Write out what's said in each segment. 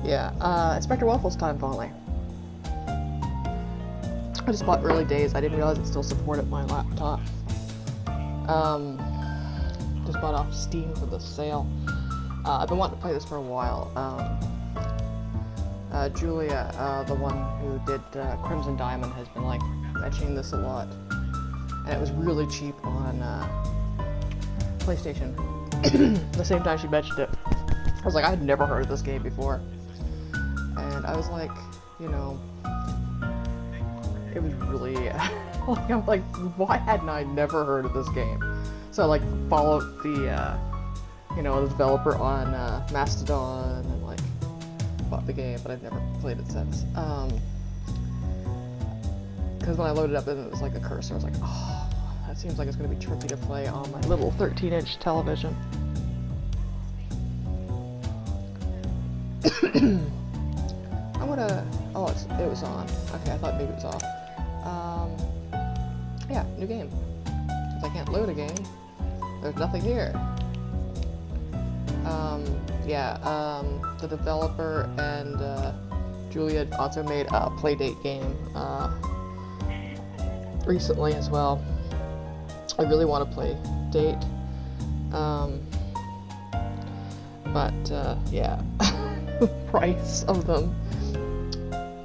Yeah, Inspector Waffles time finally. I just bought early days. I didn't realize it still supported my laptop. Just bought off Steam for the sale. I've been wanting to play this for a while. Julia, the one who did Crimson Diamond, has been like mentioning this a lot, and it was really cheap on PlayStation. The same time she mentioned it, I was like, I had never heard of this game before, and I was like, you know, it was really like, I'm like, why hadn't I never heard of this game? So I like followed the you know, the developer on Mastodon and like bought the game, but I've never played it since. Because when I loaded up, it was like a cursor. I was like, oh, that seems like it's going to be trippy to play on my little 13-inch television. I want to... Oh, it was on. Okay, I thought maybe it was off. Yeah, new game. Since I can't load a game, there's nothing here. The developer and Julia also made a Playdate game recently as well. I really want to play Date, but yeah, the price of them,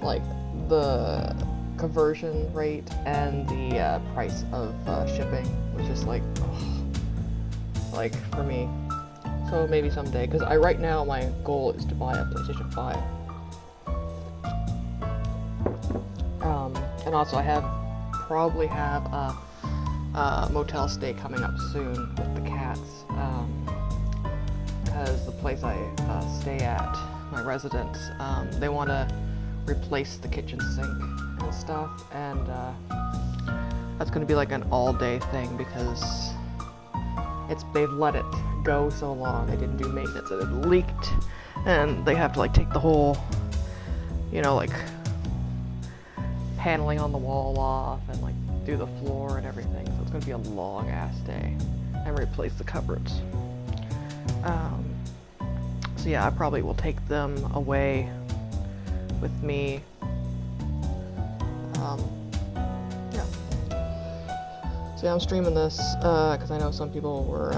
like the conversion rate and the price of shipping was just like, oh, like for me. So maybe someday, because right now my goal is to buy a PlayStation 5. And also I probably have a motel stay coming up soon with the cats, because the place I stay at, my residence, they want to replace the kitchen sink and stuff, and that's going to be like an all-day thing because they've let it go so long. They didn't do maintenance and it leaked, and they have to like take the whole, you know, like paneling on the wall off and like do the floor and everything. So it's gonna be a long ass day, and replace the cupboards. So yeah, I probably will take them away with me. Yeah. So yeah, I'm streaming this because I know some people were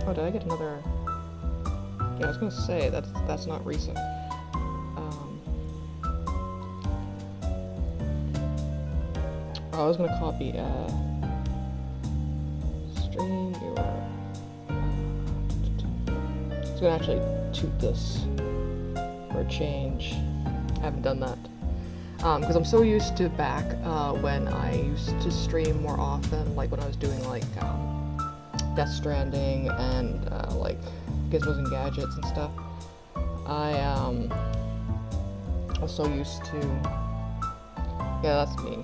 oh, did I get another? Yeah, I was gonna say that's not recent. I was gonna copy stream URL. I was gonna actually toot this for a change. I haven't done that because I'm so used to back when I used to stream more often, like when I was doing like Death Stranding and like Gizmos and Gadgets and stuff. I was so used to... Yeah, that's me.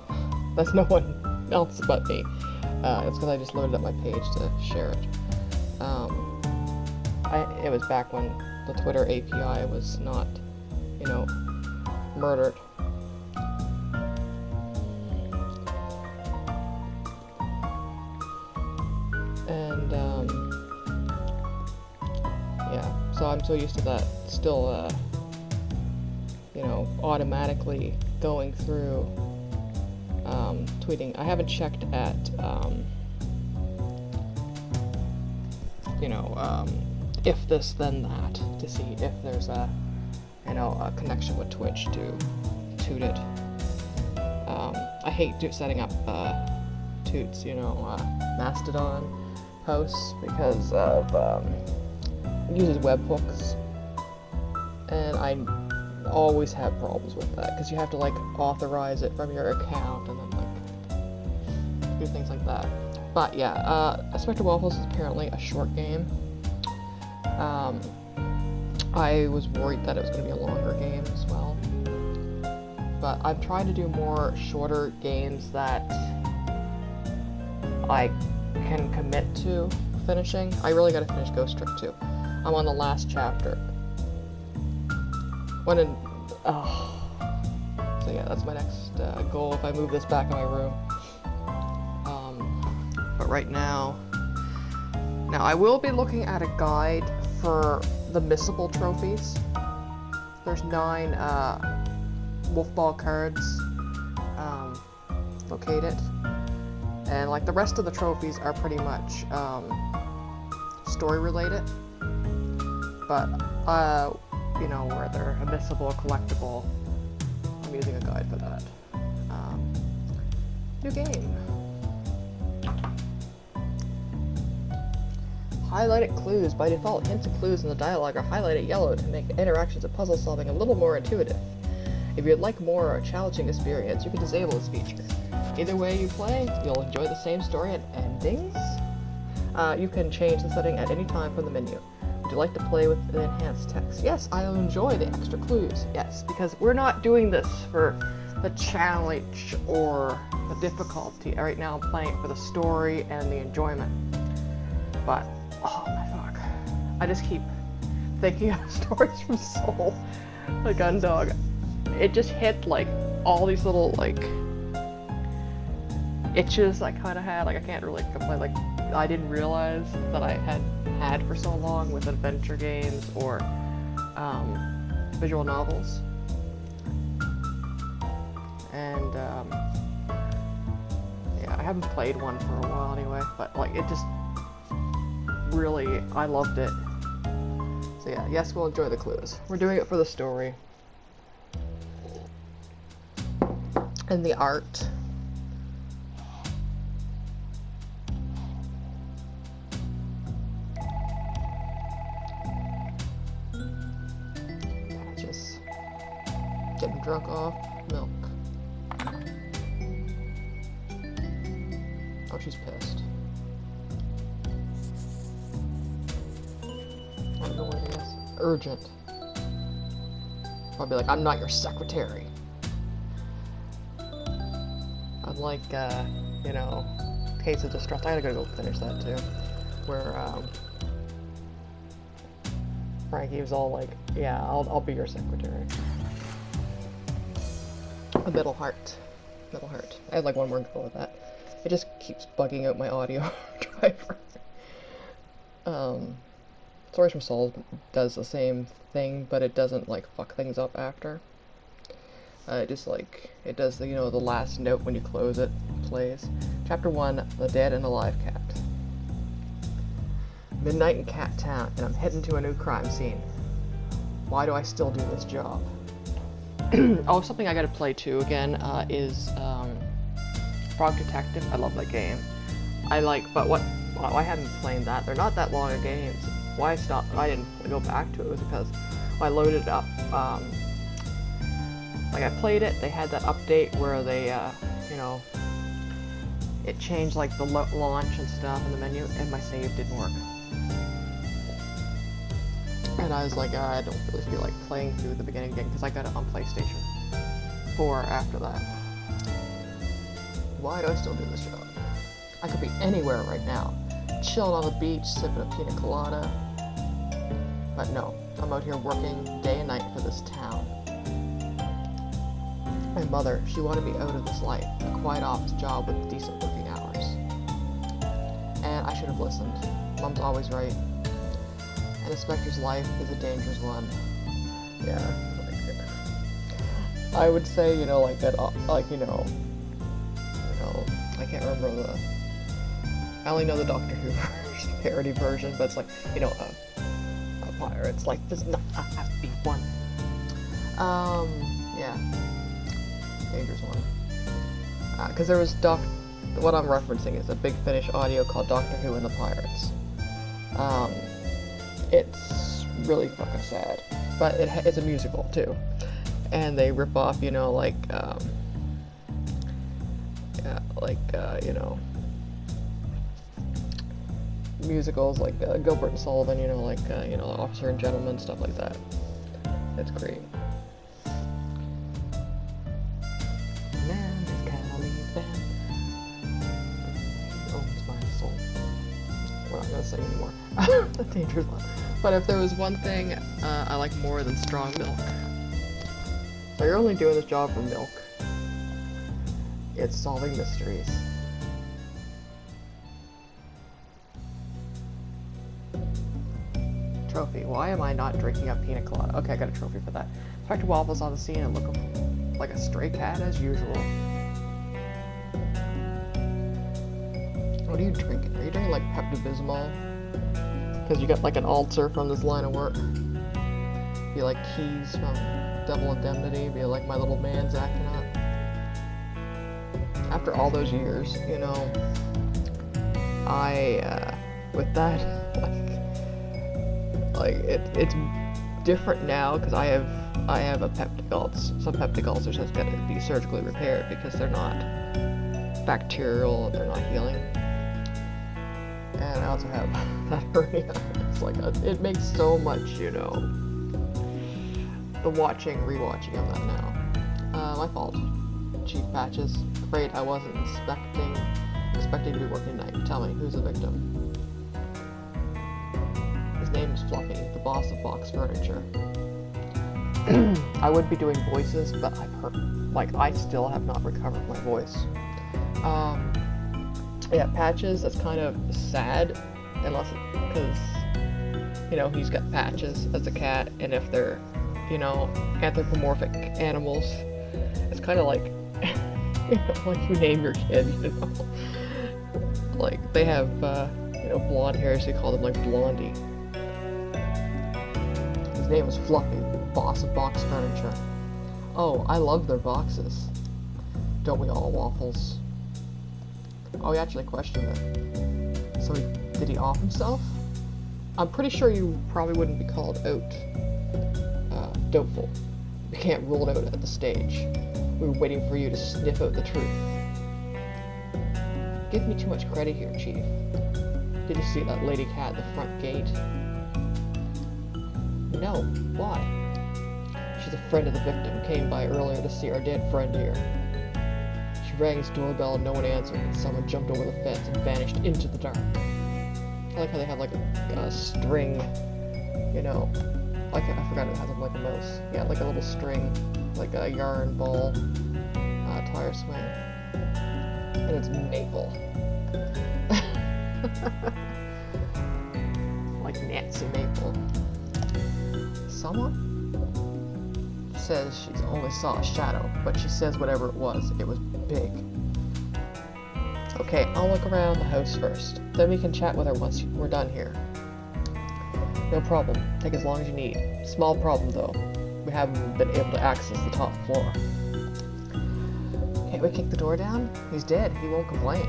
That's no one else but me. It's because I just loaded up my page to share it. It was back when the Twitter API was not, you know, murdered. And yeah, so I'm so used to that still, you know, automatically going through tweeting. I haven't checked at, you know, if this then that, to see if there's a, you know, a connection with Twitch to toot it. I hate setting up toots, you know, Mastodon posts because of it uses webhooks, and I always have problems with that because you have to like authorize it from your account and then like do things like that. But yeah, Inspector Waffles is apparently a short game. I was worried that it was going to be a longer game as well, but I'm trying to do more shorter games that I can commit to finishing. I really gotta finish Ghost Trick 2. I'm on the last chapter. So yeah, that's my next goal if I move this back in my room. But right now I will be looking at a guide for the missable trophies. There's 9 wolf ball cards located, and like the rest of the trophies are pretty much story related, but you know, where they're a missable, collectible, I'm using a guide for that. New game. Highlighted clues. By default, hints and clues in the dialogue are highlighted yellow to make interactions and puzzle solving a little more intuitive. If you'd like more or a challenging experience, you can disable this feature. Either way you play, you'll enjoy the same story and endings. You can change the setting at any time from the menu. Would you like to play with the enhanced text? Yes, I'll enjoy the extra clues. Yes, because we're not doing this for the challenge or the difficulty. Right now I'm playing it for the story and the enjoyment. But oh my fuck. I just keep thinking of stories from Soul. The gun dog. It just hit like all these little like itches I kinda had. Like I can't really complain, like I didn't realize that I had for so long with adventure games or visual novels. And yeah, I haven't played one for a while anyway, but like it just really, I loved it. So yeah, yes, we'll enjoy the clues. We're doing it for the story. And the art. Just getting drunk off milk. Oh, she's pissed. I don't know what it is. Urgent. I'll be like, I'm not your secretary. Unlike, you know, Case of Distress. I gotta go finish that too. Where, Frankie was all like, yeah, I'll be your secretary. A middle heart. Middle heart. I had like one more go with that. It just keeps bugging out my audio driver. Stories from Souls does the same thing, but it doesn't like fuck things up after. It just like, it does the, you know, the last note when you close it plays. Chapter 1, The Dead and Alive Cat. Midnight in Cat Town, and I'm heading to a new crime scene. Why do I still do this job? Oh, something I gotta play too again is Frog Detective. I love that game. But what? Well, I haven't played that. They're not that long of games. Why I stopped? I didn't go back to it was because when I loaded it up. Like I played it. They had that update where they, you know, it changed like the launch and stuff in the menu, and my save didn't work. And I was like, I don't really feel like playing through the beginning again because I got it on PlayStation 4 after that. Why do I still do this job? I could be anywhere right now, chilling on the beach, sipping a pina colada. But no, I'm out here working day and night for this town. My mother, she wanted me out of this life, a quiet office job with decent working hours. And I should have listened. Mom's always right. An inspector's life is a dangerous one. Yeah, like, I would say, you know, like that, like, you know, I can't remember I only know the Doctor Who parody version, but it's like, you know, a pirate's like, does not have to be one. Yeah. Dangerous one. Because there was what I'm referencing is a Big Finish audio called Doctor Who and the Pirates. It's really fucking sad, but it's a musical too, and they rip off, you know, like, you know, musicals like Gilbert and Sullivan, you know, like, you know, Officer and Gentleman, stuff like that. It's great. Man, this Cali band owns my soul. We're not gonna sing anymore. The dangerous one. But if there was one thing I like more than strong milk, So you're only doing this job for milk. It's solving mysteries. Trophy. Why am I not drinking a pina colada? Okay, I got a trophy for that. Inspector Waffles on the scene and look like a stray cat as usual. What are you drinking? Are you drinking like Pepto-Bismol? Because you got like an ulcer from this line of work. Be like Keys from Double Indemnity. Be like my little man's acting up. After all those years, you know, with that, it's different now because I have a peptic ulcer. Some peptic ulcers have got to be surgically repaired because they're not bacterial and they're not healing. And I also have that hernia. It's like it makes so much, you know, the rewatching of that now. My fault. Chief Patches. Afraid I wasn't expecting to be working night. Tell me, who's the victim? His name is Fluffy, the boss of Box Furniture. I would be doing voices, but I still have not recovered my voice. Yeah, Patches, that's kind of sad, because, you know, he's got Patches as a cat, and if they're, you know, anthropomorphic animals, it's kind of like, you know, like you name your kid, you know. Like, they have, you know, blonde hair, so you call them, like, Blondie. His name was Fluffy, boss of Box Furniture. Oh, I love their boxes. Don't we all, Waffles? Oh, he actually questioned it. So did he off himself? I'm pretty sure you probably wouldn't be called out. Doubtful. We can't rule it out at the stage. We were waiting for you to sniff out the truth. Give me too much credit here, Chief. Did you see that lady cat at the front gate? No. Why? She's a friend of the victim. Came by earlier to see our dead friend here. She rang his doorbell and no one answered, and someone jumped over the fence and vanished into the dark. I like how they have like a string, you know, like I forgot it has like a mouse. Yeah, like a little string, like a yarn ball, tire swing, and it's maple. Like Nancy Maple. Someone says she only saw a shadow, but she says whatever it was big. Okay, I'll look around the house first. Then we can chat with her once we're done here. No problem. Take as long as you need. Small problem, though. We haven't been able to access the top floor. Can't we kick the door down? He's dead. He won't complain.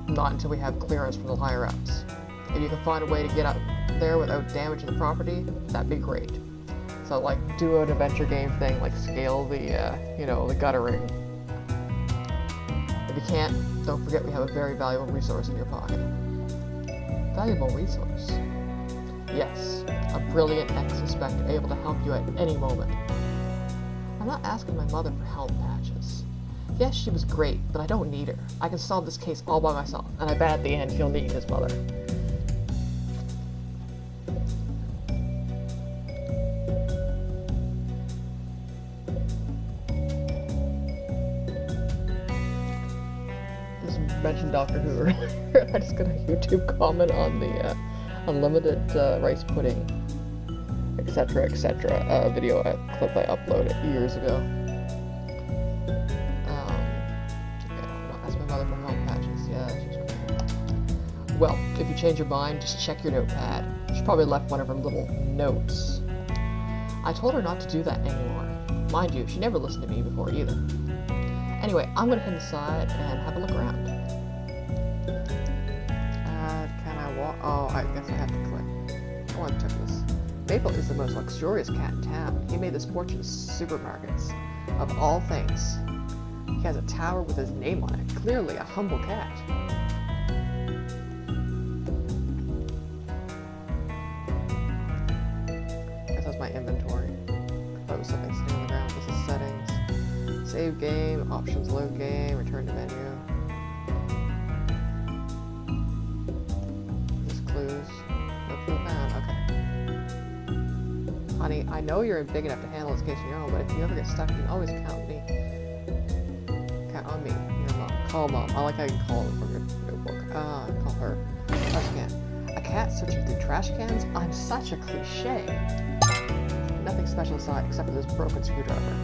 Not until we have clearance from the higher-ups. If you can find a way to get out there without damaging the property, that'd be great. So, like, do an adventure game thing, like scale the, you know, the guttering. If you can't, don't forget we have a very valuable resource in your pocket. Valuable resource? Yes, a brilliant ex-inspector able to help you at any moment. I'm not asking my mother for help, Patches. Yes, she was great, but I don't need her. I can solve this case all by myself, and I bet at the end he'll need his mother. Mentioned Doctor Who earlier. I just got a YouTube comment on the unlimited rice pudding, etc., video clip I uploaded years ago. Yeah, I'm not asking my mother for help, Patches. Yeah, she's okay. Well, if you change your mind, just check your notepad. She probably left one of her little notes. I told her not to do that anymore. Mind you, she never listened to me before either. Anyway, I'm gonna head inside and have a look around. Can I walk? Oh, I guess I have to click. Oh, I took this. Maple is the most luxurious cat in town. He made this fortune in supermarkets. Of all things. He has a tower with his name on it. Clearly a humble cat. I guess that's my inventory. I thought it was something sitting on the ground. This is settings. Save game, options load game, return to menu. This clues. No clue found. Okay. Honey, mean, I know you're big enough to handle this case on your own, but if you ever get stuck, you can always count on me. Your mom. Call mom. I like how you can call her from your notebook. Call her. Trash can. A cat searching through trash cans? I'm such a cliche. Nothing special inside except for this broken screwdriver.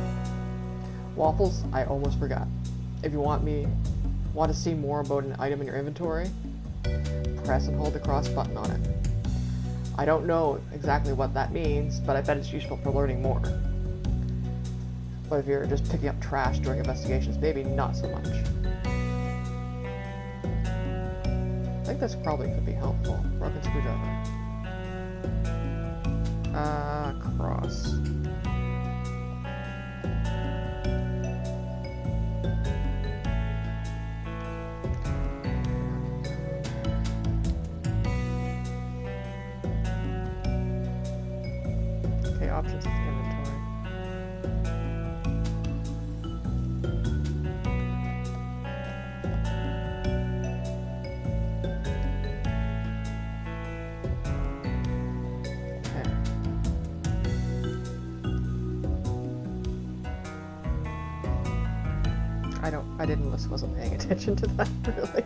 Waffles, I almost forgot. If you want to see more about an item in your inventory, press and hold the cross button on it. I don't know exactly what that means, but I bet it's useful for learning more. But if you're just picking up trash during investigations, maybe not so much. I think this probably could be helpful. Broken screwdriver. Cross. Okay, options of inventory. I wasn't paying attention to that, really.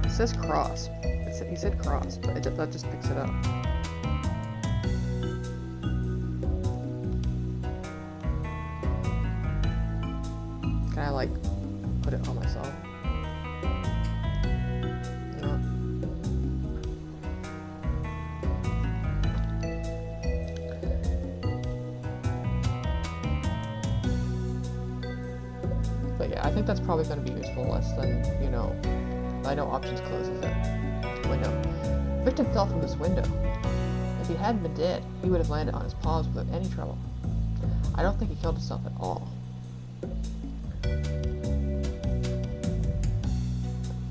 It says cross. He said cross, but that just picks it up. Can I, like, put it on myself? But yeah, I think that's probably going to be useful, less than, I know options closes it. Window. Victim fell from this window. If he hadn't been dead, he would have landed on his paws without any trouble. I don't think he killed himself at all.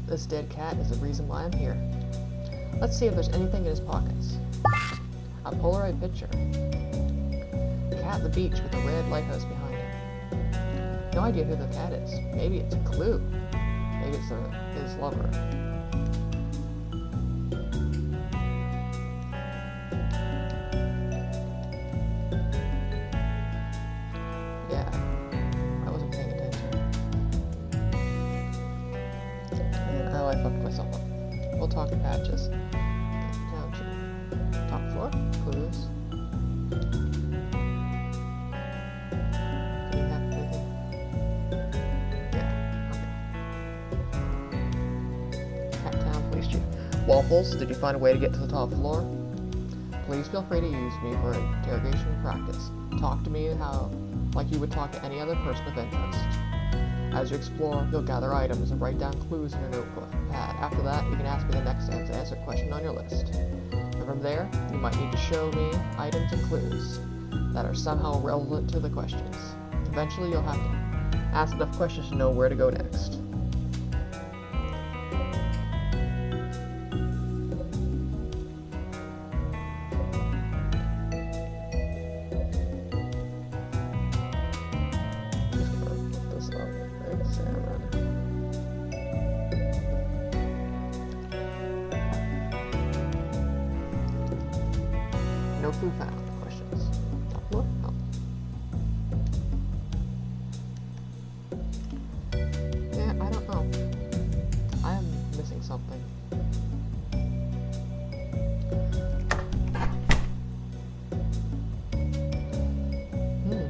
This dead cat is the reason why I'm here. Let's see if there's anything in his pockets. A Polaroid picture. Cat on the beach with a red lighthouse behind him. No idea who the cat is. Maybe it's a clue. Maybe it's his lover. Yeah, I wasn't paying attention. Oh, I fucked myself up. We'll talk in patches. Down to top floor. Clues. Waffles, did you find a way to get to the top floor? Please feel free to use me for interrogation practice. Talk to me like you would talk to any other person of interest. As you explore, you'll gather items and write down clues in your notebook pad. After that, you can ask me the next answer question on your list. And from there, you might need to show me items and clues that are somehow relevant to the questions. Eventually, you'll have to ask enough questions to know where to go next. No clue found. Questions. Top floor? Oh. Yeah, I don't know. I am missing something.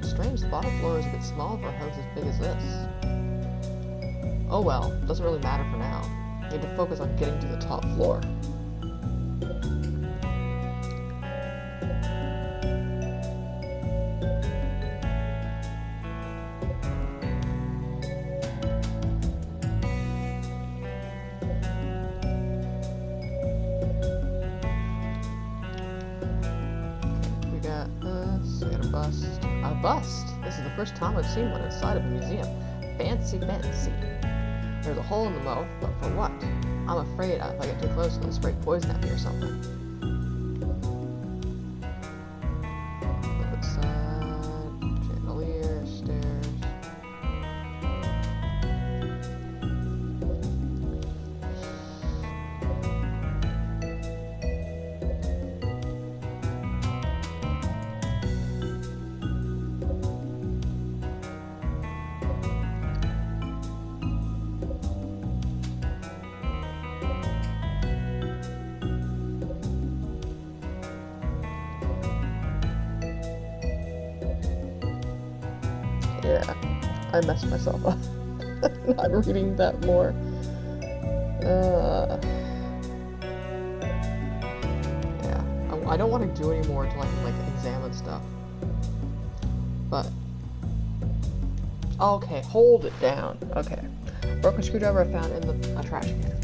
Strange. The bottom floor is a bit small for a house as big as this. Oh well, doesn't really matter for now. You need to focus on getting to the top floor. A bust? This is the first time I've seen one inside of a museum. Fancy. There's a hole in the mouth, but for what? I'm afraid if I get too close, it'll spray poison at me or something. Left side, chandelier, stairs. Yeah, I messed myself up. Not reading that more. Yeah, I don't want to do any more until I can, like, examine stuff. But... okay, hold it down. Okay. Broken screwdriver I found in a trash can.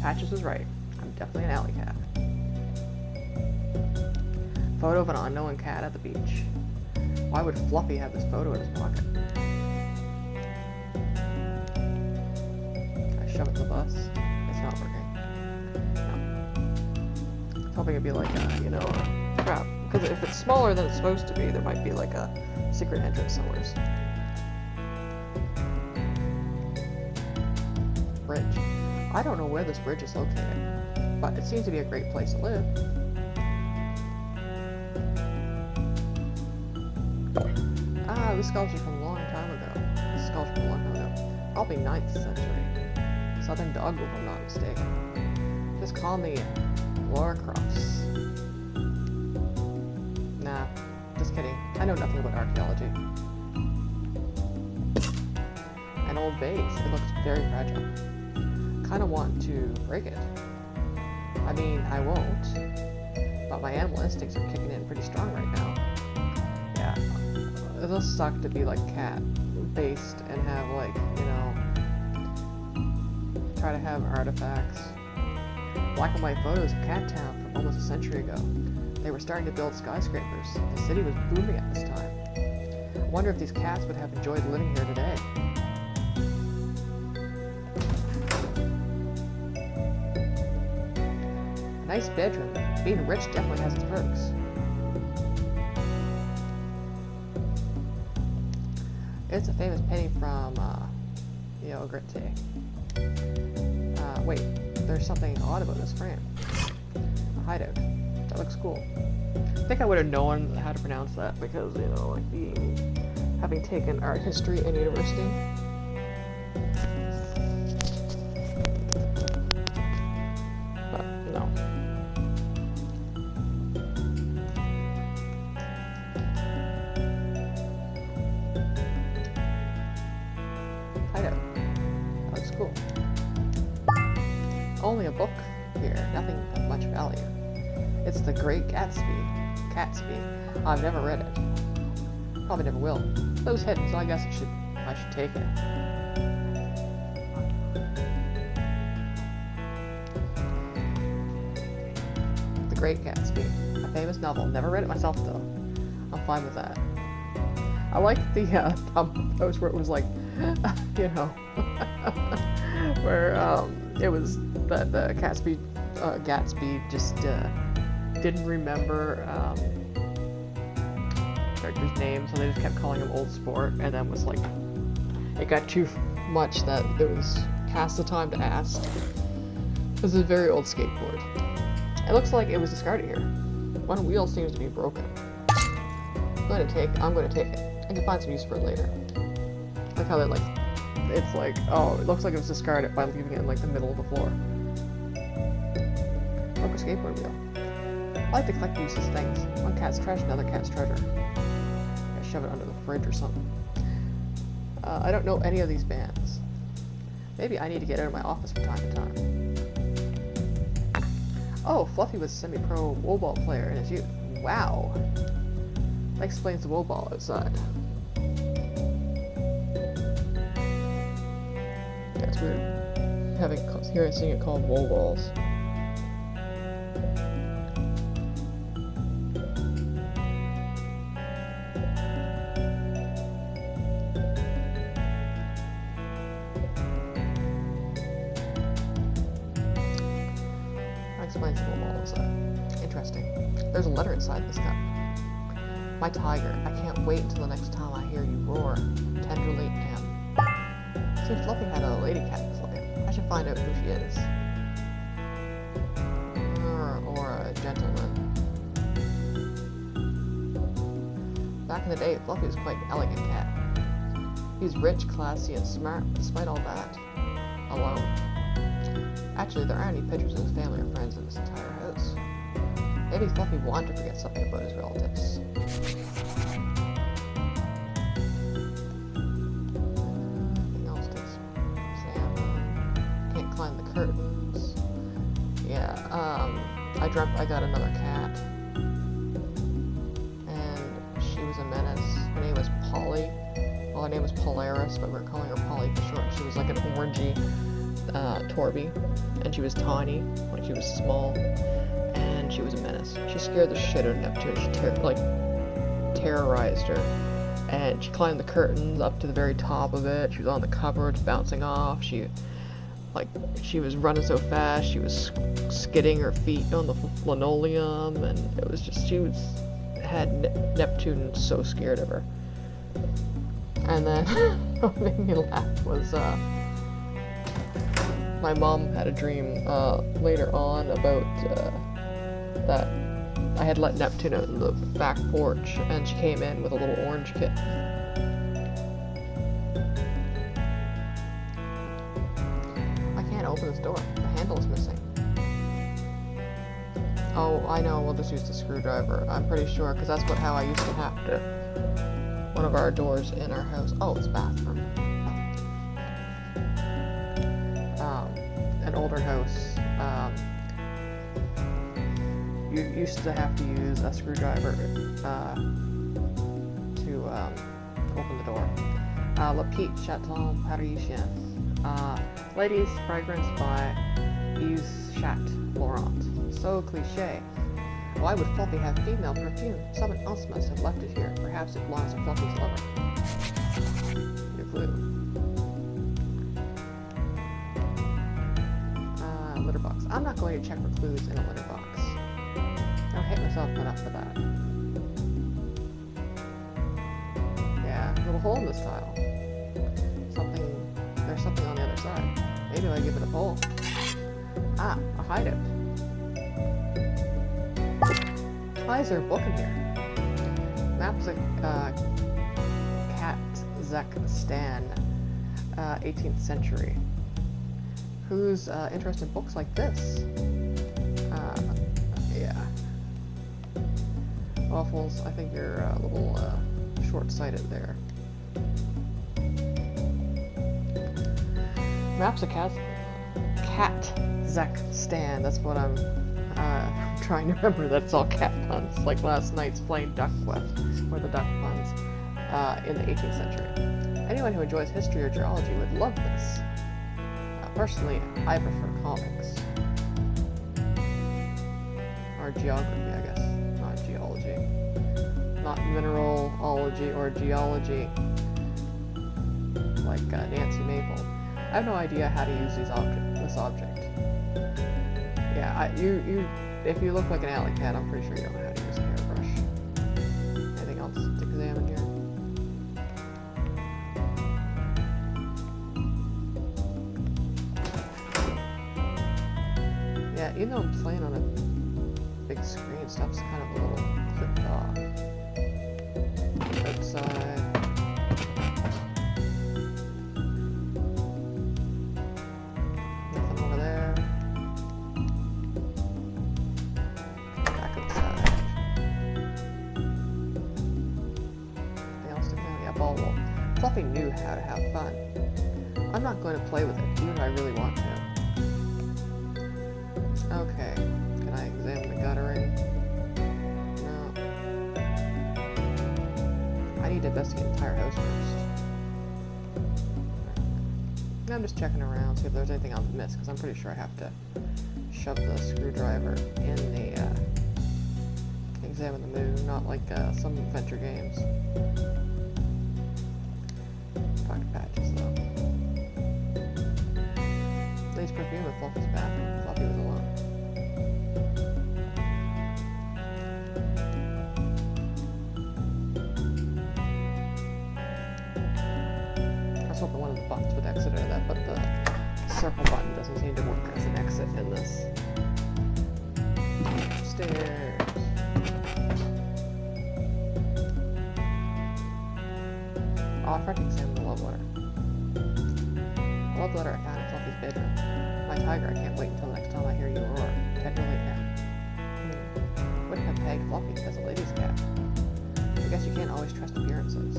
Patches was right. I'm definitely an alley cat. Photo of an unknown cat at the beach. Why would Fluffy have this photo in his pocket? I shove it to the bus. It's not working. No. I was hoping it'd be like a, you know, crap. Because if it's smaller than it's supposed to be, there might be like a secret entrance somewhere. Bridge. I don't know where this bridge is located, but it seems to be a great place to live. Ah, this sculpture from a long time ago. This sculpture from a long time ago. Probably 9th century. Southern Dogwood, if I'm not mistaken. Just call me Laura Crofts. Nah, just kidding. I know nothing about archaeology. An old vase. It looks very fragile. Kinda want to break it. I mean, I won't. But my animal instincts are kicking in pretty strong right now. Yeah. It'll suck to be like cat-based and have like, you know, try to have artifacts. Black and white photos of Cat Town from almost a century ago. They were starting to build skyscrapers. The city was booming at this time. I wonder if these cats would have enjoyed living here today. Nice bedroom. Being rich definitely has its perks. It's a famous painting from, Gritte. Wait, there's something odd about this frame. A hideout. That looks cool. I think I would have known how to pronounce that because, you know, like having taken art history in university. But, no. Hideout. That looks cool. Only a book here, nothing of much value. It's The Great Gatsby. I've never read it. Probably never will. It was hidden, so I guess I should take it. The Great Gatsby. A famous novel. Never read it myself though. I'm fine with that. I like the post where it was like, you know, where it was that the Gatsby just didn't remember character's name, so they just kept calling him Old Sport, and then was like, it got too much that it was past the time to ask. This is a very old skateboard. It looks like it was discarded here. One wheel seems to be broken. I'm going to take it. I can find some use for it later. Like how they it's like, oh, it looks like it was discarded by leaving it in like the middle of the floor. Broken skateboard wheel. I like to collect useless things. One cat's trash, another cat's treasure. I shove it under the fridge or something. I don't know any of these bands. Maybe I need to get out of my office from time to time. Oh, Fluffy was a semi-pro wool-ball player in his youth. Wow. That explains the wool-ball outside. Yeah, it's weird seeing it called wool-balls. Interesting. There's a letter inside this cup. My tiger, I can't wait until the next time I hear you roar. Tenderly, M. Seems Fluffy had a lady cat in his life. I should find out who she is. Or a gentleman. Back in the day, Fluffy was quite an elegant cat. He was rich, classy, and smart, but despite all that, alone. Actually, there aren't any pictures of his family or friends in this entire house. Maybe Fluffy wanted to forget something about his relatives. I dreamt I got another cat, and she was a menace. Her name was Polly. Well, her name was Polaris, but we were calling her Polly for short. She was like an orangey Torby, and she was tiny, like she was small, and she was a menace. She scared the shit out of Neptune. She terrorized her, and she climbed the curtains up to the very top of it. She was on the cupboards, bouncing off. She was running so fast, she was skidding her feet on the linoleum, and it was just, had Neptune so scared of her. And then what made me laugh was my mom had a dream later on about that I had let Neptune out in the back porch, and she came in with a little orange kitten. I can't open this door. The handle's missing. Oh, I know. We'll just use the screwdriver. I'm pretty sure, because that's how I used to have to. One of our doors in our house. Oh, it's a bathroom. An older house. You used to have to use a screwdriver to open the door. Le Petit Chateau Parisien. Ladies Fragrance by Yves Chat Laurent. So cliche. Why would Fluffy have female perfume? Someone else must have left it here. Perhaps it belongs to Fluffy's lover. Your clue. Litter box. I'm not going to check for clues in a litter box. I'll hit myself enough for that. Yeah, a little hole in this tile. There's something on the other side. Maybe I give it a pull. Ah, a hideout. Why is there a book in here? Maps of Kazakhstan, 18th century. Who's interested in books like this? Yeah. Waffles, I think you're a little short-sighted there. Maps of Kazakhstan. That's what I'm trying to remember. That's all cat puns, like last night's playing Duck Quest, or the duck puns, in the 18th century. Anyone who enjoys history or geology would love this. Personally, I prefer comics. Or geography, I guess. Not geology. Not mineralology or geology, like Nancy Maple. I have no idea how to use this object. Yeah, if you look like an alley cat, I'm pretty sure you don't know how to use a hairbrush. Anything else to examine here? Yeah, even though I'm playing on a big screen, stuff's kind of a little clipped off. Outside. Nothing over there. Back outside. Anything else to do? Yeah, ball wall. Fluffy knew how to have fun. I'm not going to play with it, even if I really want to. Okay, can I examine the guttering? No. I need to investigate the entire house first. I'm just checking around, see if there's anything I've missed, because I'm pretty sure I have to shove the screwdriver in the, examine the moon, not like some adventure games. Pocket patches, though. Lady's perfume in Fluffy's bathroom. Fluffy was alone. I was hoping one of the buttons would exit out of that, but the circle button doesn't seem to work as an exit in this. Stairs. Oh, I forgot to examine the love letter. The love letter I found in Fluffy's bedroom. My tiger, I can't wait until the next time I hear you roar. Tenderly now. Wouldn't have pegged Fluffy as a lady's cat. I guess you can't always trust appearances.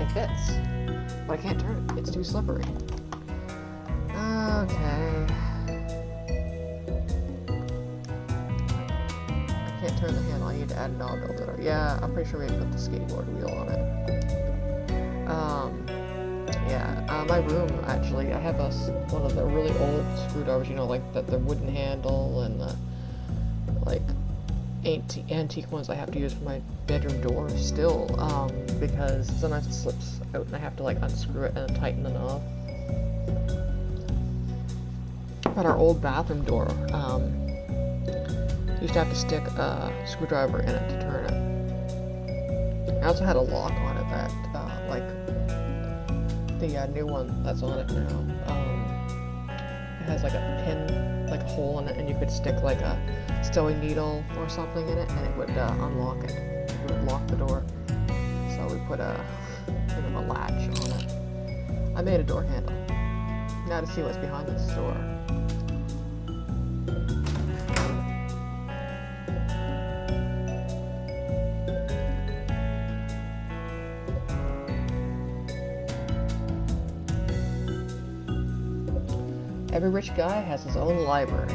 it fits. But I can't turn it. It's too slippery. Okay. I can't turn the handle. I need to add a knob builder. Yeah, I'm pretty sure we put the skateboard wheel on it. My room, actually, I have one of the really old screwdrivers, you know, like the wooden handle and the, like, antique ones I have to use for my bedroom door still, because sometimes it slips out and I have to, like, unscrew it and tighten the knob. But our old bathroom door, used to have to stick a screwdriver in it to turn it. I also had a lock on it that, like, the new one that's on it now, it has like a pin, like a hole in it, and you could stick like a sewing needle or something in it, and it would unlock it. It would lock the door. So we put a latch on it. I made a door handle. Now to see what's behind this door. Every rich guy has his own library,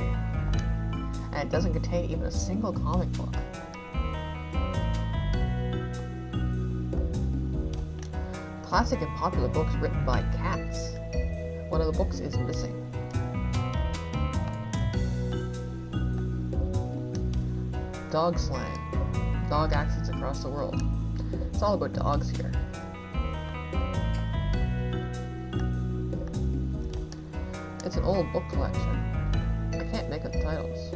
and it doesn't contain even a single comic book. Classic and popular books written by cats. One of the books is missing. Dog slang. Dog accents across the world. It's all about dogs here. It's an old book collection. I can't make up the titles.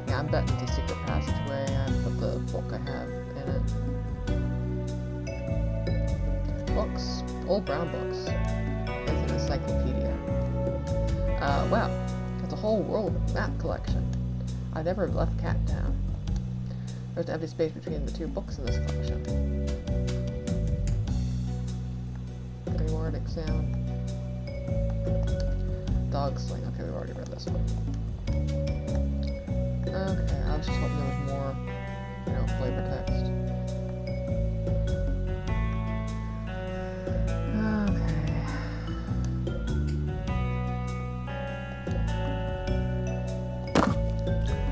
Yeah, I'm betting it's a secret passageway. I put the book I have in it. Books. Old brown books. It's an encyclopedia. Wow. It's a whole world map collection. I never left Cat Town. There's an empty space between the two books in this collection. Any more sound? Dog sling. Okay, we've already read this one. Okay, I was just hoping there was more, flavor text. Okay.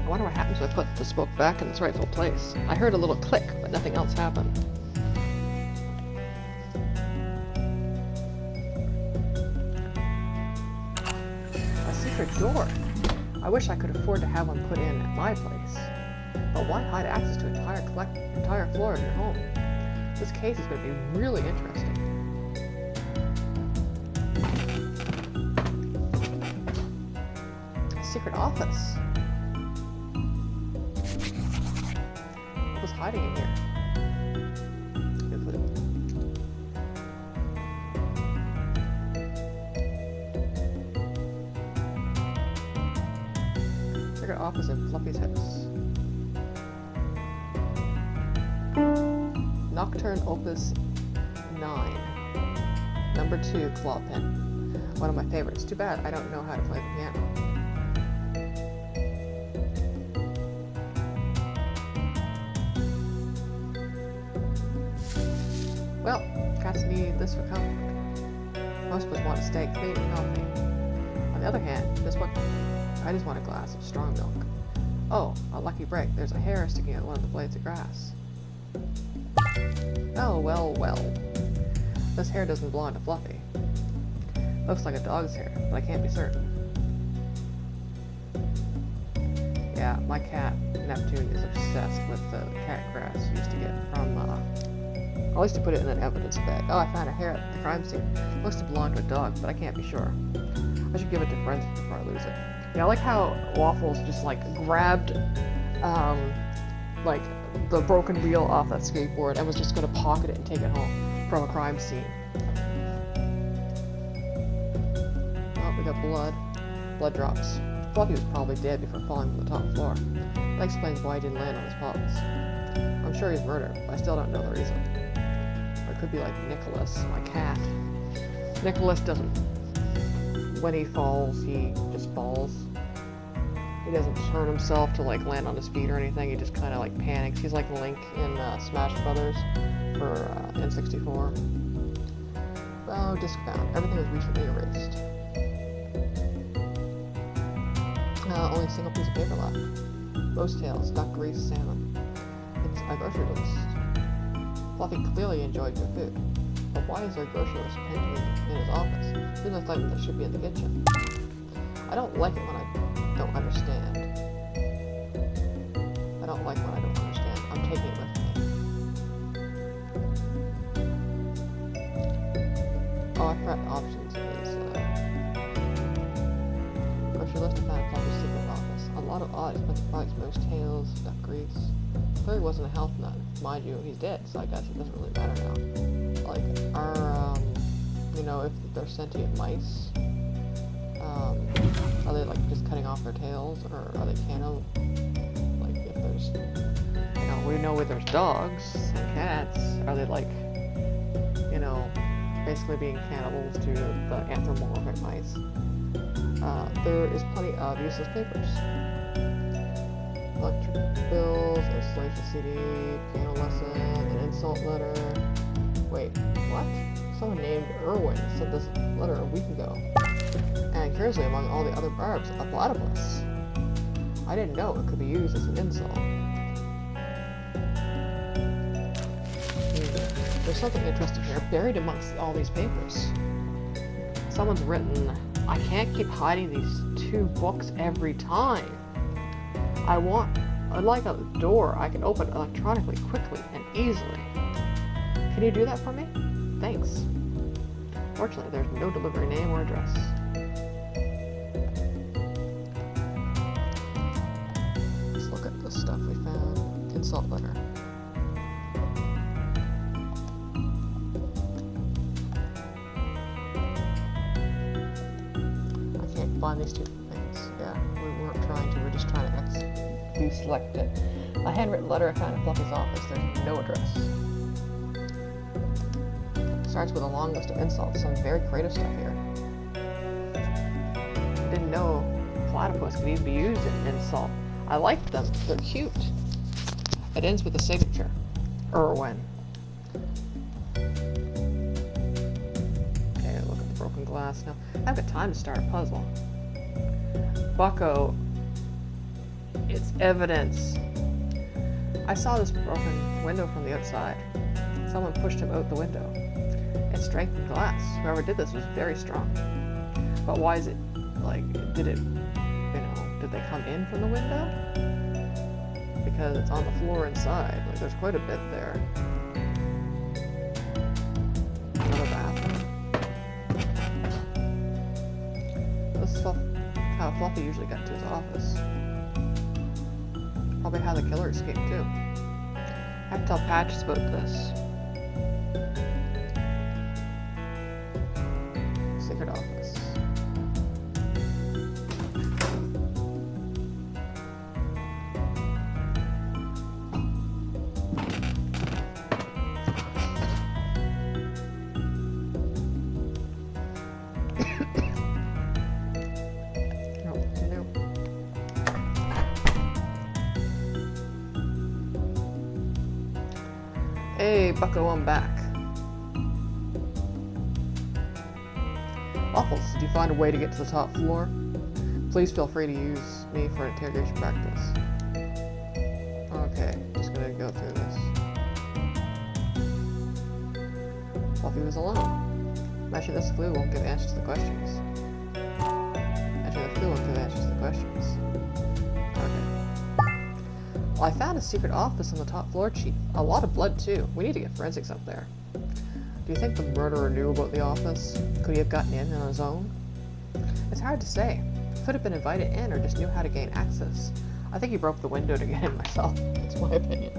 I wonder what happens if I put this book back in its rightful place. I heard a little click, but nothing else happened. Door. I wish I could afford to have one put in at my place. But why hide access to entire floor of your home? This case is going to be really interesting. A secret office. What was hiding in here? Office in Fluffy's house. Nocturne Opus 9. Number 2 claw pin. One of my favorites. Too bad I don't know how to play the piano. Well, cats need this for comfort. Most of us want steak, meat, and coffee. On the other hand, this one, I just want a glass of strong milk. Oh, a lucky break. There's a hair sticking out one of the blades of grass. Oh, well. This hair doesn't belong to Fluffy. Looks like a dog's hair, but I can't be certain. Yeah, my cat, Neptune, is obsessed with the cat grass you used to get from, I used to put it in an evidence bag. Oh, I found a hair at the crime scene. Looks to belong to a dog, but I can't be sure. I should give it to friends before I lose it. Yeah, I like how Waffles just, grabbed, the broken wheel off that skateboard and was just going to pocket it and take it home from a crime scene. Oh, we got blood. Blood drops. Fluffy was probably dead before falling from the top floor. That explains why he didn't land on his paws. I'm sure he's murdered, but I still don't know the reason. Or it could be like Nicholas, my cat. Nicholas doesn't... When he falls, he just falls. He doesn't turn himself to land on his feet or anything. He just kind of panics. He's like Link in Smash Brothers for N64. Oh, disk found. Everything was recently erased. Only a single piece of paper left. Roast tails, duck grease, salmon. It's a grocery list. Fluffy clearly enjoyed your food. But why is there a grocery list pinned in his office? It looks like that should be in the kitchen. I don't like it when I don't understand. I don't like when I don't understand. I'm taking it with me. Oh, I forgot the options of these. Grocery list of found Fluffy's secret office. A lot of odd expensive products, roast tails, duck grease. Clearly wasn't a health nut. Mind you, he's dead, so I guess it doesn't really matter now. Like, you know, if they're sentient mice, are they, like, just cutting off their tails, or are they cannibal? Like, if there's, you know, we know where there's dogs and cats, are they, like, you know, basically being cannibals to the anthropomorphic mice? There is plenty of useless papers. Electric bills, installation CD, piano lesson, an insult letter. Wait, what? Someone named Irwin sent this letter a week ago. And curiously, among all the other barbs, a platypus. I didn't know it could be used as an insult. There's something interesting here, buried amongst all these papers. Someone's written, I can't keep hiding these 2 books every time. I'd like a door I can open electronically quickly and easily. Can you do that for me? Thanks. Fortunately, there's no delivery name or address. Let's look at the stuff we found. Insult letter. I can't find these 2 things. Yeah, we weren't trying to. We're just trying to deselect it. A handwritten letter I found in Fluffy's office. There's no address. Starts with a long list of insults. Some very creative stuff here. I didn't know platypus could even be used in an insult. I like them. They're cute. It ends with a signature. Irwin. Okay, look at the broken glass now. I've got time to start a puzzle. Bucko. It's evidence. I saw this broken window from the outside. Someone pushed him out the window. It strengthened glass. Whoever did this was very strong. But why is it, like, did they come in from the window? Because it's on the floor inside. Like, there's quite a bit there. Another bathroom. This is how Fluffy usually got to his office. Probably how the killer escaped too. I have to tell Patches about this. Secret office. Hey, Bucko, I'm back. Waffles, did you find a way to get to the top floor? Please feel free to use me for interrogation practice. Okay, just gonna go through this. Fluffy was alone. Matching this clue won't give answers to the questions. Matching the clue won't give answers to the questions. Well, I found a secret office on the top floor, Chief. A lot of blood, too. We need to get forensics up there. Do you think the murderer knew about the office? Could he have gotten in on his own? It's hard to say. Could have been invited in or just knew how to gain access. I think he broke the window to get in myself. That's my opinion.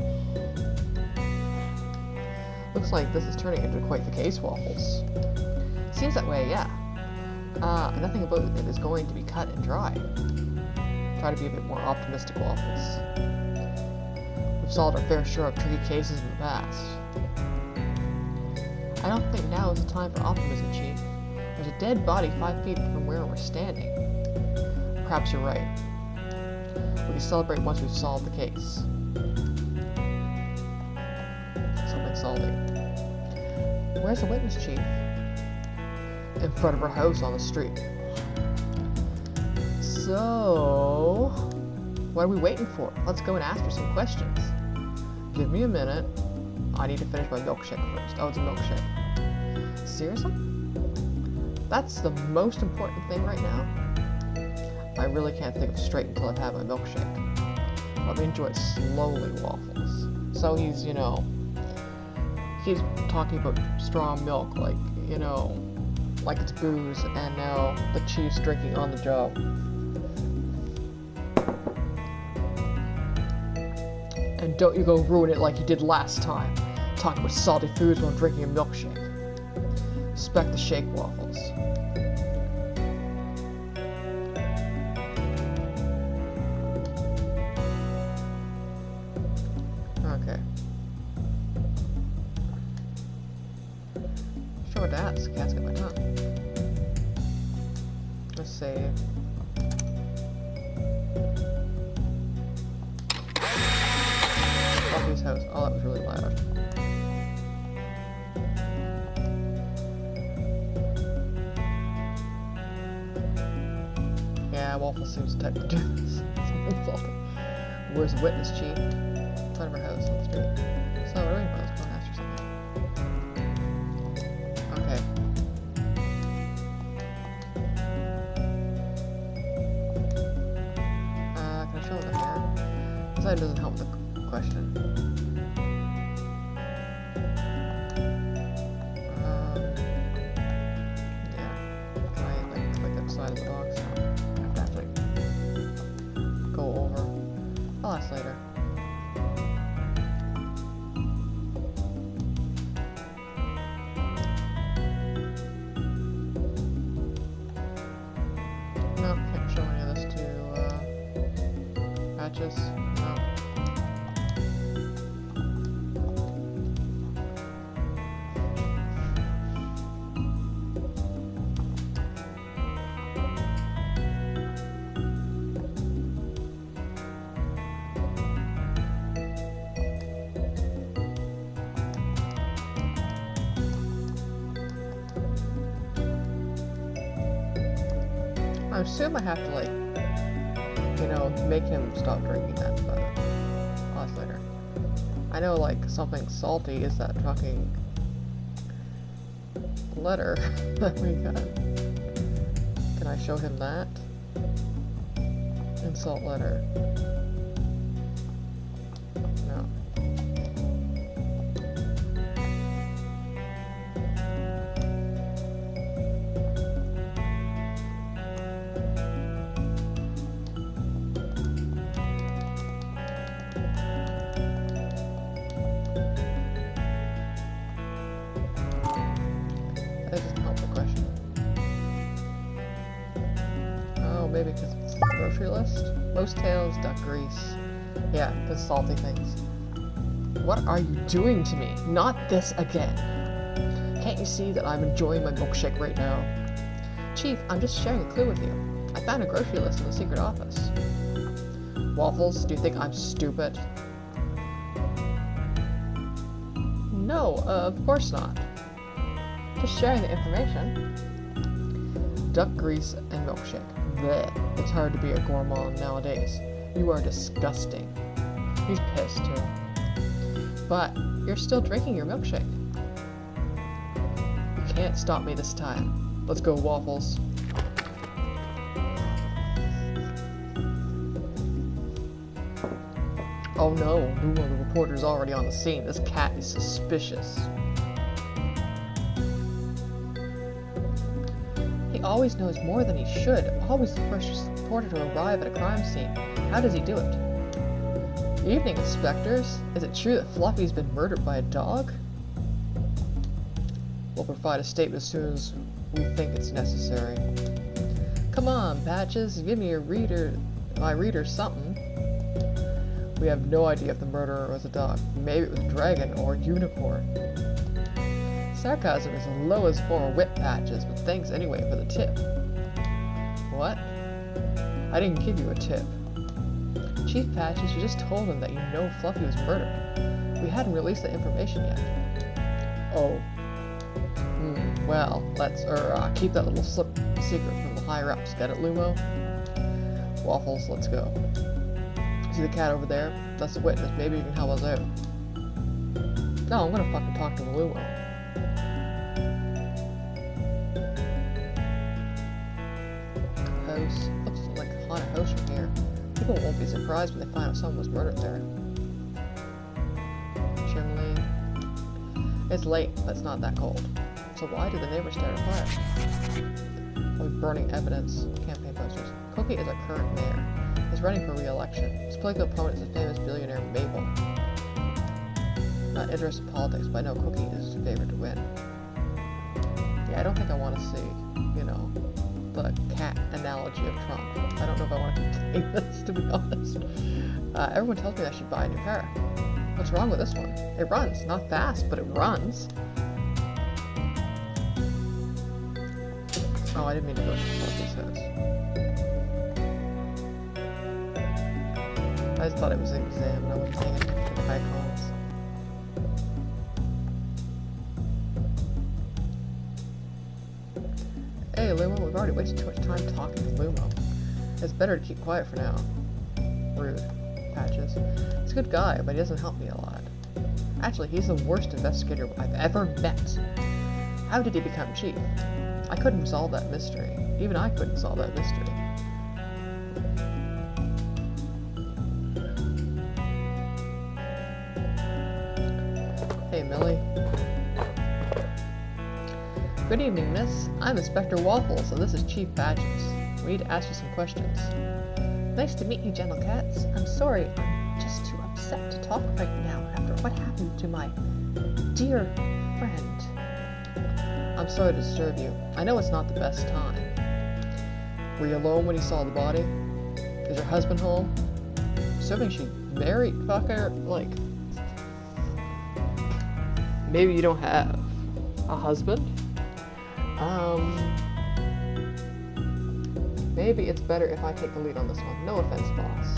Looks like this is turning into quite the case, Waffles. Seems that way, yeah. Nothing about it is going to be cut and dry. Try to be a bit more optimistic, Waffles. We've solved our fair share of tricky cases in the past. I don't think now is the time for optimism, Chief. There's a dead body 5 feet from where we're standing. Perhaps you're right. We can celebrate once we've solved the case. Something salty. Where's the witness, Chief? In front of her house on the street. So, what are we waiting for? Let's go and ask her some questions. Give me a minute. I need to finish my milkshake first. Oh, it's a milkshake. Seriously? That's the most important thing right now? I really can't think of straight until I've had my milkshake. Let me enjoy it slowly, Waffles. So he's, you know, he's talking about strong milk, like, you know, like it's booze, and now the Chief's drinking on the job. And don't you go ruin it like you did last time, talking about salty foods while drinking a milkshake. Respect the shake, Waffles. Okay. Sure what to ask. Can't get my tongue. Let's save. Fluffy's house. Oh, that was really loud. Yeah, Waffles seems to do this. Where's the witness, Chief? In front of her house on the street. So, what are we doing? Let's go and ask her something. Okay. Can I show her the hair? This side doesn't help with the question. Yeah. Can I, like, click that side of the box? I have to, like, go over. I'll ask later. No, can't show any of this to, patches. No. I assume I have to, like, you know, make him stop drinking that, but I'll ask later. I know, like, something salty is that fucking letter that we got. Can I show him that? Insult letter. No. That doesn't help the question. Oh, maybe because it's the grocery list? Most tails, duck grease. Yeah, the salty things. What are you doing to me? Not this again. Can't you see that I'm enjoying my milkshake right now? Chief, I'm just sharing a clue with you. I found a grocery list in the secret office. Waffles, do you think I'm stupid? No, of course not. Just sharing the information. Duck grease and milkshake. Blech. It's hard to be a gourmand nowadays. You are disgusting. He's pissed too. But you're still drinking your milkshake. You can't stop me this time. Let's go, Waffles. Oh no, Luma the reporter's already on the scene. This cat is suspicious. He always knows more than he should. Always the first reporter to arrive at a crime scene. How does he do it? Evening, inspectors. Is it true that Fluffy's been murdered by a dog? We'll provide a statement as soon as we think it's necessary. Come on, Patches. Give me my reader something. We have no idea if the murderer was a dog. Maybe it was a dragon or a unicorn. Sarcasm is the lowest form of wit, Patches, but thanks anyway for the tip. What? I didn't give you a tip. Chief Patches, you just told him that you know Fluffy was murdered. We hadn't released that information yet. Oh. Well, let's keep that little secret from the higher ups. Get it, Lumo? Waffles, let's go. See the cat over there? That's the witness. Maybe you can help us out. No, I'm gonna fucking talk to the Lumo. House. Looks like a haunted house from here. People won't be surprised when they find out someone was murdered there. Chimney. It's late, but it's not that cold. So why did the neighbors start a fire? With burning evidence, campaign posters. Cookie is our current mayor. He's running for re-election. His political opponent is the famous billionaire Mabel. Not interested in politics, but I know Cookie is favored to win. Yeah, I don't think I want to see, you know, the cat analogy of Trump. I don't know if I want to continue this, to be honest. Everyone tells me I should buy a new car. What's wrong with this one? It runs. Not fast, but it runs. Oh, I didn't mean to go to Fluffy's house. I just thought it was an exam and I wasn't paying attention to the icons. Hey, Lumo, we've already wasted too much time talking to Lumo. It's better to keep quiet for now. Rude. Patches. He's a good guy, but he doesn't help me a lot. Actually, he's the worst investigator I've ever met. How did he become chief? I couldn't solve that mystery. Even I couldn't solve that mystery. Hey, Millie. Good evening, miss. I'm Inspector Waffles, and this is Chief Badges. We need to ask you some questions. Nice to meet you, Gentle Cats. I'm sorry, I'm just too upset to talk right now after what happened to my dear friend. I'm sorry to disturb you. I know it's not the best time. Were you alone when you saw the body? Is your husband home? Assuming she married, fucker, like... Maybe you don't have a husband? Maybe it's better if I take the lead on this one. No offense, boss.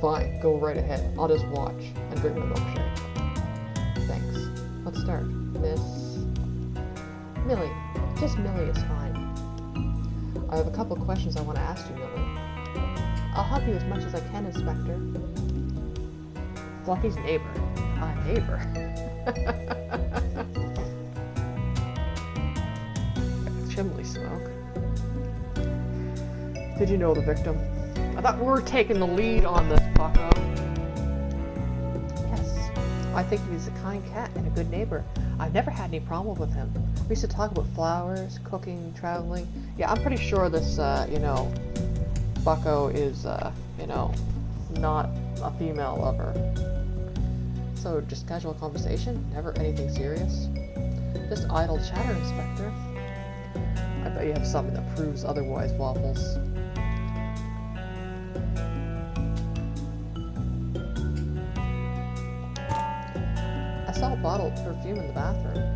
Fine, go right ahead. I'll just watch and drink my milkshake. Thanks. Let's start. Miss... Millie. Just Millie is fine. I have a couple questions I want to ask you, Millie. I'll help you as much as I can, Inspector. Fluffy's neighbor. Neighbor. Chimney smoke. Did you know the victim? I thought we were taking the lead on this, bucko. Yes. I think he's a kind cat and a good neighbor. I've never had any problem with him. We used to talk about flowers, cooking, traveling. Yeah, I'm pretty sure this, you know, bucko is, you know, not a female lover. So, just casual conversation? Never anything serious? Just idle chatter, Inspector. I bet you have something that proves otherwise, Waffles. I saw a bottle of perfume in the bathroom.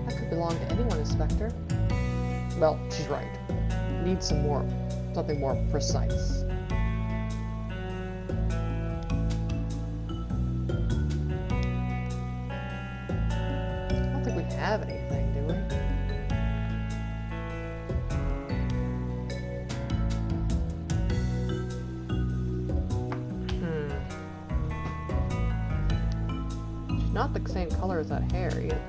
That could belong to anyone, Inspector. Well, she's right. Need something more precise. Have anything, do we? She's not the same color as that hair either.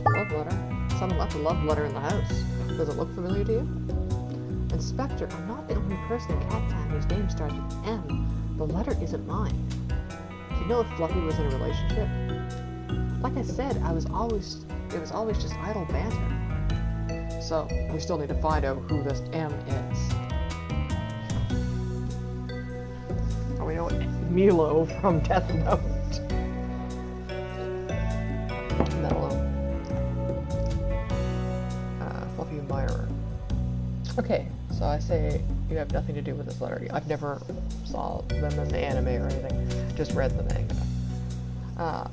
Love letter. Someone left a love letter in the house. Does it look familiar to you? Inspector, I'm not the only person in Cat Town whose name starts with M. The letter isn't mine. Do you know if Fluffy was in a relationship? Like I said, it was always just idle banter. So, we still need to find out who this M is. Oh, we know Milo from Death Note. Mellow. Fluffy admirer. Okay. So I say you have nothing to do with this letter. I've never saw them in the anime or anything. Just read the manga.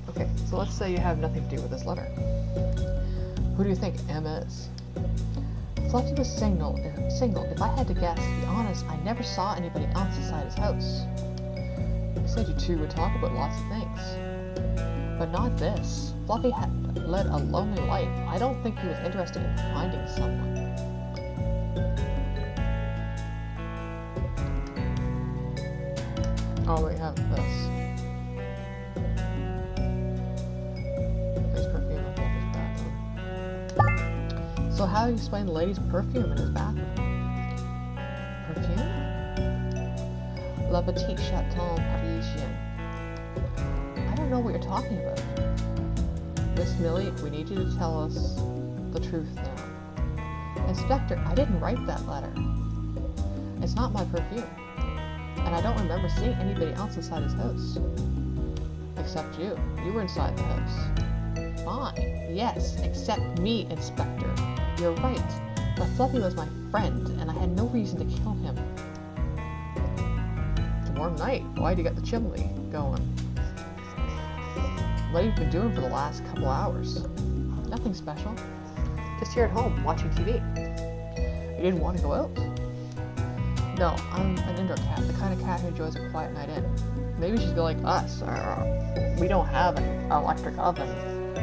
Okay, so let's say you have nothing to do with this letter. Who do you think M is? Fluffy was single. If I had to guess, to be honest, I never saw anybody else inside his house. You said you two would talk about lots of things. But not this. Fluffy had led a lonely life. I don't think he was interested in finding someone. Oh, we have this. His perfume in Fluffy's bathroom. So how do you explain the lady's perfume in his bathroom? Perfume? La Petite Chateau Parisienne. I don't know what you're talking about. Miss Millie, we need you to tell us the truth now. Inspector, I didn't write that letter. It's not my perfume. And I don't remember seeing anybody else inside his house. Except you. You were inside the house. Fine. Yes, except me, Inspector. You're right. But Fluffy was my friend, and I had no reason to kill him. It's a warm night. Why'd you get the chimney going? What have you been doing for the last couple hours? Nothing special. Just here at home, watching TV. You didn't want to go out? No, I'm an indoor cat, the kind of cat who enjoys a quiet night in. Maybe she's like us. We don't have an electric oven.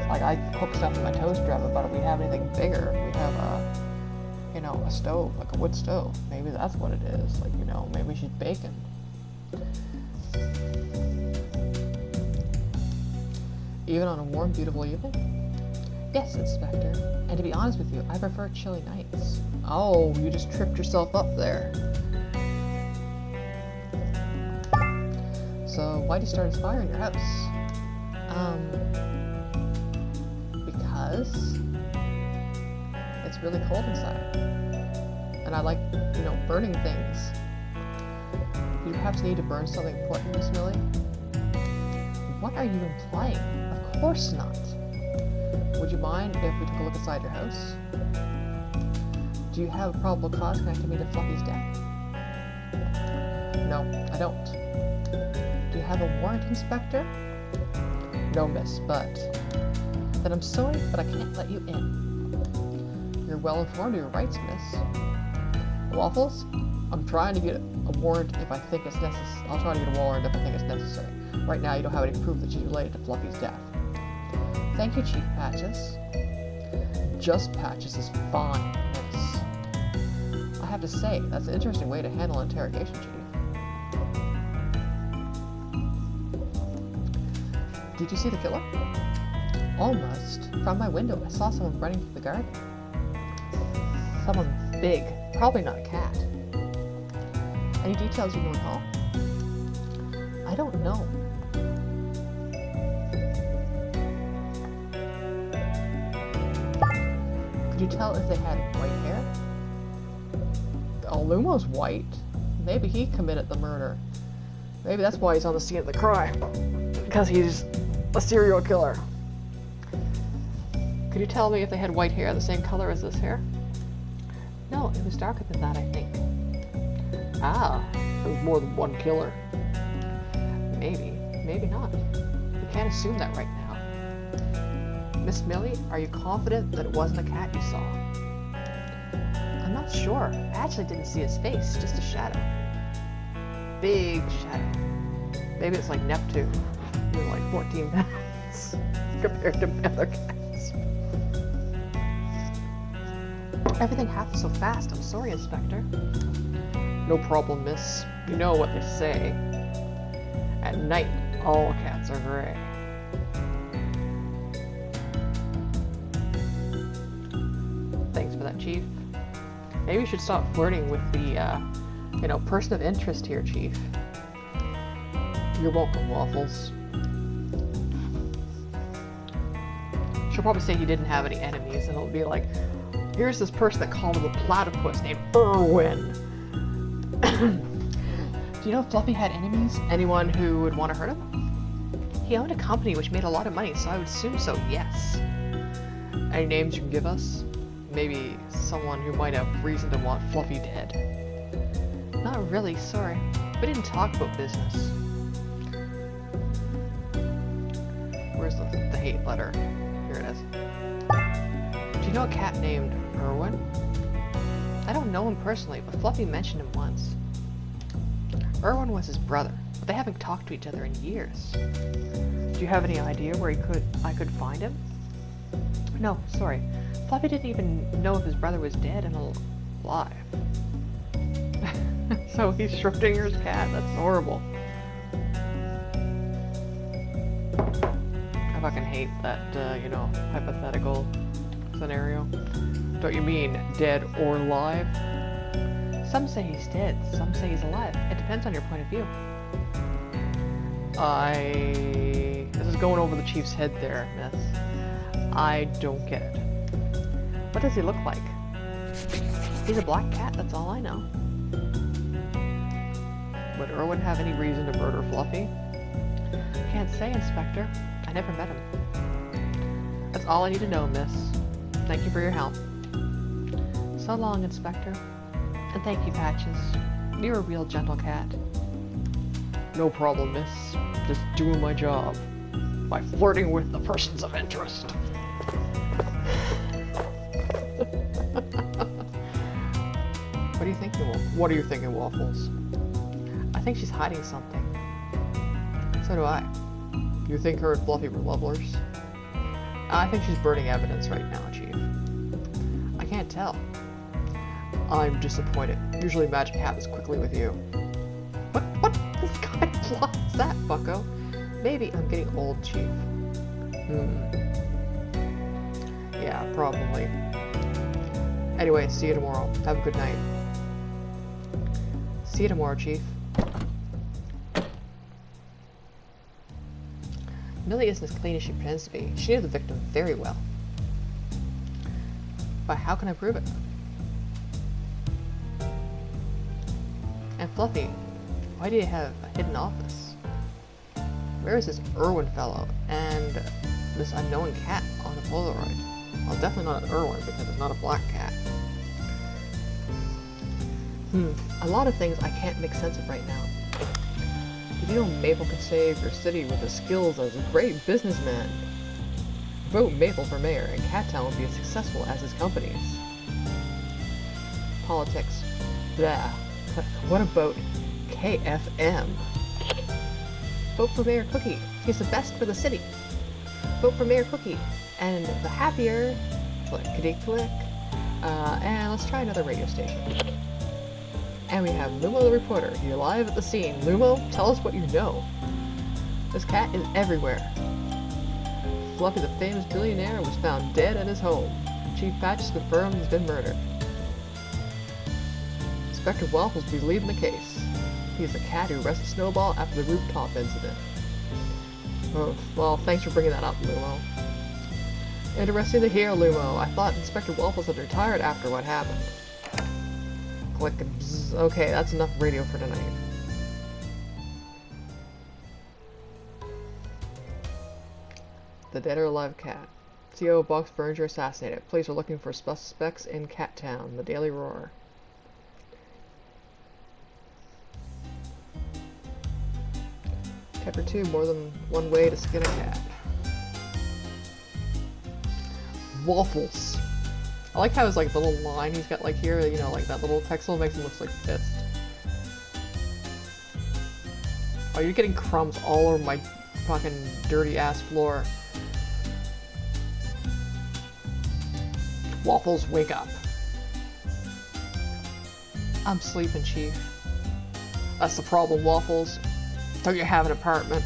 Like, I hook stuff to my toaster oven, but if we have anything bigger, we'd have a stove, like a wood stove. Maybe that's what it is. Like, maybe she's baking. Even on a warm, beautiful evening? Yes, Inspector. And to be honest with you, I prefer chilly nights. Oh, you just tripped yourself up there. So, why'd you start a fire in your house? Because it's really cold inside. And I like, burning things. Do you perhaps need to burn something important, Miss Millie? What are you implying? Of course not. Would you mind if we took a look inside your house? Do you have a probable cause connecting me to Fluffy's death? No, I don't. Do you have a warrant, Inspector? No, miss, but... Then I'm sorry, but I can't let you in. You're well informed of your rights, miss. Waffles? I'm trying to get a warrant if I think it's necessary. I'll try to get a warrant if I think it's necessary. Right now, you don't have any proof that she's related to Fluffy's death. Thank you, Chief Patches. Just Patches is fine, miss. I have to say, that's an interesting way to handle an interrogation, Chief. Did you see the killer? Almost. From my window, I saw someone running through the garden. Someone big. Probably not a cat. Any details you can recall? I don't know. Could you tell if they had white hair? Oh, Lumo's white. Maybe he committed the murder. Maybe that's why he's on the scene of the crime. Because he's a serial killer. Could you tell me if they had white hair the same color as this hair? No, it was darker than that, I think. Ah, there was more than one killer. Maybe, maybe not. We can't assume that right now. Miss Millie, are you confident that it wasn't a cat you saw? I'm not sure. I actually didn't see his face, just a shadow. Big shadow. Maybe it's like Neptune. You're like 14 pounds compared to other cats. Everything happened so fast. I'm sorry, Inspector. No problem, miss. You know what they say. At night, all cats are gray. Thanks for that, Chief. Maybe you should stop flirting with the, person of interest here, Chief. You're welcome, Waffles. She'll probably say he didn't have any enemies, and it'll be like, here's this person that called him a platypus named Irwin. Do you know if Fluffy had enemies? Anyone who would want to hurt him? He owned a company which made a lot of money, so I would assume so, yes. Any names you can give us? Maybe someone who might have reason to want Fluffy dead. Not really, sorry. We didn't talk about business. Where's the hate letter? Here it is. Do you know a cat named Irwin? I don't know him personally, but Fluffy mentioned him once. Erwin was his brother, but they haven't talked to each other in years. Do you have any idea where I could find him? No, sorry. Fluffy didn't even know if his brother was dead and alive. So he's Schrodinger's cat. That's horrible. I fucking hate that, you know, hypothetical scenario. Don't you mean dead or alive? Some say he's dead, some say he's alive. It depends on your point of view. This is going over the chief's head there, miss. I don't get it. What does he look like? He's a black cat, that's all I know. Would Erwin have any reason to murder Fluffy? Can't say, Inspector. I never met him. That's all I need to know, miss. Thank you for your help. So long, Inspector. And thank you, Patches. You're a real gentle cat. No problem, miss. Just doing my job. By flirting with the persons of interest. What are you thinking, Waffles? I think she's hiding something. So do I. You think her and Fluffy were lovers? I think she's burning evidence right now, Chief. I can't tell. I'm disappointed. Usually magic happens quickly with you. What this kind of plot is that, bucko? Maybe I'm getting old, Chief. Yeah, probably. Anyway, see you tomorrow. Have a good night. See you tomorrow, Chief. Millie isn't as clean as she pretends to be. She knew the victim very well. But how can I prove it? And Fluffy, why do you have a hidden office? Where is this Erwin fellow and this unknown cat on the Polaroid? Well, definitely not an Erwin because it's not a black cat. A lot of things I can't make sense of right now. Did you know Maple could save your city with his skills as a great businessman? Vote Maple for mayor and Cattown will be as successful as his companies. Politics. Blah. What about KFM? Vote for Mayor Cookie. He's the best for the city. Vote for Mayor Cookie. And the happier... Click-a-dee-click. And let's try another radio station. And we have Lumo the reporter. You're live at the scene. Lumo, tell us what you know. This cat is everywhere. Fluffy the famous billionaire was found dead at his home. Chief Patches confirmed he's been murdered. Inspector Waffles will be leading the case. He's the cat who arrested Snowball after the rooftop incident. Oh, well, thanks for bringing that up, Lumo. Interesting to hear, Lumo. I thought Inspector Waffles had retired after what happened. Click and bzz. Okay, that's enough radio for tonight. The dead or alive cat. CO Box Furniture assassinated. Police are looking for suspects in Cat Town. The Daily Roar. Chapter 2, more than one way to skin a cat. Waffles. I like how his like little line he's got like here, you know, like that little pixel makes him look like pissed. Oh, you're getting crumbs all over my fucking dirty ass floor. Waffles, wake up. I'm sleeping, Chief. That's the problem, Waffles. Don't you have an apartment?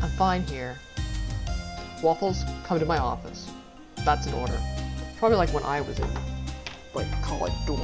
I'm fine here. Waffles, come to my office. That's an order. Probably like when I was in, like, college dorm.